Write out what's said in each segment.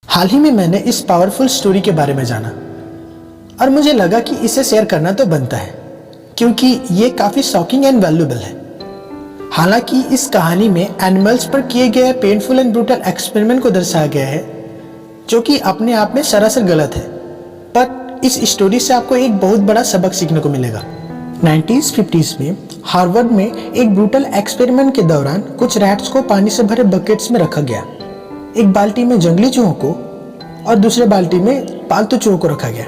हाल ही में मैंने इस पावरफुल स्टोरी के बारे में जाना और मुझे लगा कि इसे शेयर करना तो बनता है क्योंकि ये काफ़ी शॉकिंग एंड वैल्यूएबल है। हालांकि इस कहानी में एनिमल्स पर किए गए पेनफुल एंड ब्रूटल एक्सपेरिमेंट को दर्शाया गया है जो कि अपने आप में सरासर गलत है, पर इस स्टोरी से आपको एक बहुत बड़ा सबक सीखने को मिलेगा। 1950s में हार्वर्ड में एक ब्रूटल एक्सपेरिमेंट के दौरान कुछ रैट्स को पानी से भरे बकेट्स में रखा गया। एक बाल्टी में जंगली चूहों को और दूसरे बाल्टी में पालतू चूहों को रखा गया।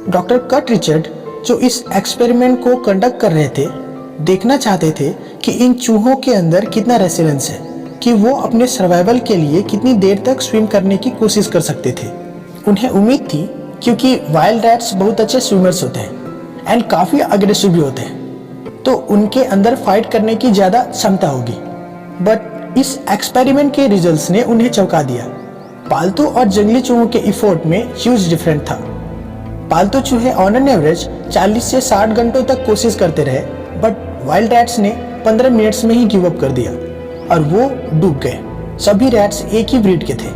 डॉक्टर कर्ट रिचर्ड जो इस एक्सपेरिमेंट को कंडक्ट कर रहे थे, देखना चाहते थे कि इन चूहों के अंदर कितना रेसिलेंस है, कि वो अपने सर्वाइवल के लिए कितनी देर तक स्विम करने की कोशिश कर सकते थे। उन्हें उम्मीद थी क्योंकि वाइल्ड रैट्स बहुत अच्छे स्विमर्स होते हैं एंड काफ़ी अग्रेसिव भी होते हैं, तो उनके अंदर फाइट करने की ज़्यादा क्षमता होगी। बट इस एक्सपेरिमेंट के रिजल्ट्स ने उन्हें चौंका दिया। पालतू और जंगली चूहों के इफोर्ट में ह्यूज डिफरेंट था। पालतू चूहे ऑन एन एवरेज 40 से 60 घंटों तक कोशिश करते रहे, बट वाइल्ड रैट्स ने 15 मिनट्स में ही गिव अप कर दिया और वो डूब गए। सभी रैट्स एक ही ब्रीड के थे।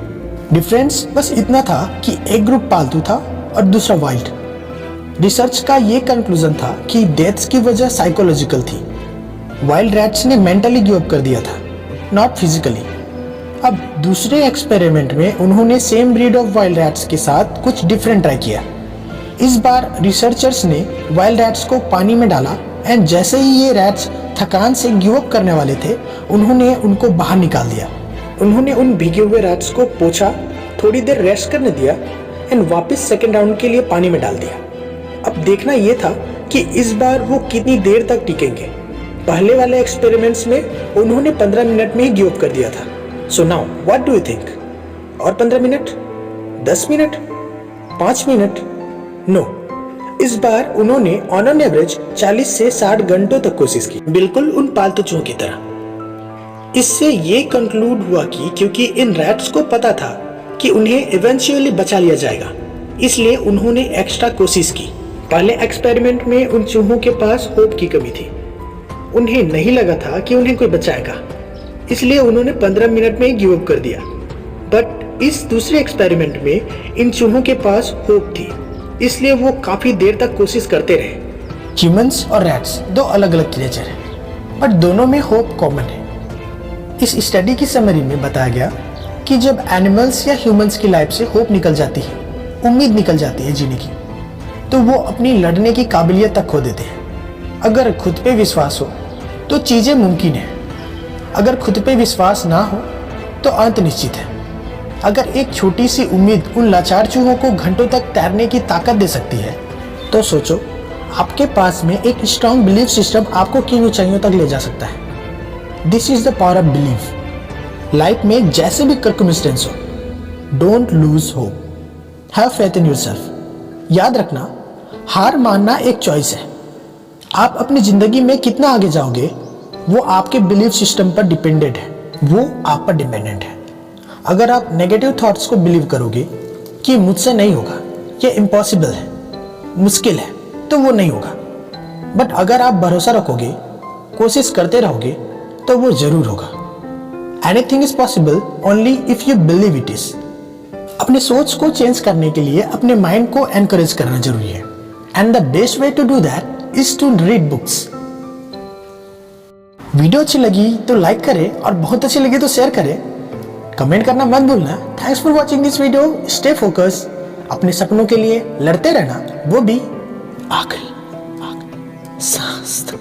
डिफरेंस बस इतना था कि एक ग्रुप पालतू था और दूसरा वाइल्ड। रिसर्च का ये कंक्लूजन था कि डेथ्स की वजह साइकोलॉजिकल थी। वाइल्ड रैट्स ने मेंटली गिव अप कर दिया था, नॉट फिजिकली। अब दूसरे एक्सपेरिमेंट में उन्होंने same breed of wild rats के साथ कुछ डिफरेंट ट्राई किया। इस बार रिसर्चर्स ने वाइल्ड रैट्स को पानी में डाला एंड जैसे ही ये रैट्स थकान से गिव अप करने वाले थे, उन्होंने उनको बाहर निकाल दिया। उन्होंने उन भीगे हुए रैट्स को पोंछा, थोड़ी देर रेस्ट करने दिया एंड वापस सेकेंड राउंड के लिए पानी में डाल दिया। अब देखना ये था कि इस बार वो कितनी देर तक टिकेंगे। पहले वाले एक्सपेरिमेंट्स में उन्होंने 15 मिनट में ही गिव अप कर दिया था। So now what do you think? और 15 मिनट, 10 मिनट, 5 मिनट? नो, इस बार उन्होंने ऑन एन एवरेज 40 से 60 घंटों तक कोशिश की, बिल्कुल उन पालतू चूहों की तरह। इससे ये कंक्लूड हुआ कि क्योंकि इन रैट्स को पता था कि उन्हें इवेंचुअली बचा लिया जाएगा, इसलिए उन्होंने एक्स्ट्रा कोशिश की। पहले एक्सपेरिमेंट में उन चूहों के पास होप की कमी थी। उन्हें नहीं लगा था कि उन्हें कोई बचाएगा, इसलिए उन्होंने 15 मिनट में ही गिव अप कर दिया। बट इस दूसरे एक्सपेरिमेंट में इन चूहों के पास होप थी, इसलिए वो काफी देर तक कोशिश करते रहे। ह्यूमंस और रैट्स दो अलग अलग क्रिएचर हैं, बट दोनों में होप कॉमन है। इस स्टडी की समरी में बताया गया कि जब एनिमल्स या ह्यूमंस की लाइफ से होप निकल जाती है, उम्मीद निकल जाती है जीने की, तो वो अपनी लड़ने की काबिलियत तक खो देते हैं। अगर खुद पे विश्वास हो तो चीजें मुमकिन है, अगर खुद पे विश्वास ना हो तो अंत निश्चित है। अगर एक छोटी सी उम्मीद उन लाचार चूहों को घंटों तक तैरने की ताकत दे सकती है, तो सोचो आपके पास में एक स्ट्रॉन्ग बिलीफ सिस्टम आपको किन ऊंचाइयों तक ले जा सकता है। This is the power of believe. Life में जैसे भी सर्कमस्टेंस हो, don't lose hope, have faith in yourself. याद रखना, हार मानना एक चॉइस है। आप अपनी जिंदगी में कितना आगे जाओगे वो आपके बिलीफ सिस्टम पर डिपेंडेंट है, वो आप पर डिपेंडेंट है। अगर आप नेगेटिव थॉट्स को बिलीव करोगे कि मुझसे नहीं होगा, ये इम्पॉसिबल है, मुश्किल है, तो वो नहीं होगा। बट अगर आप भरोसा रखोगे, कोशिश करते रहोगे, तो वो जरूर होगा। Anything is possible only if you believe it is. अपने सोच को चेंज करने के लिए अपने माइंड को एनकरेज करना जरूरी है, and the best way to do that is to read books. Video अच्छी लगी तो लाइक करें और बहुत अच्छी लगी तो शेयर करें। कमेंट करना मत भूलना। Thanks for watching this video. Stay focus. अपने सपनों के लिए लड़ते रहना, वो भी आखिरी सांस तक।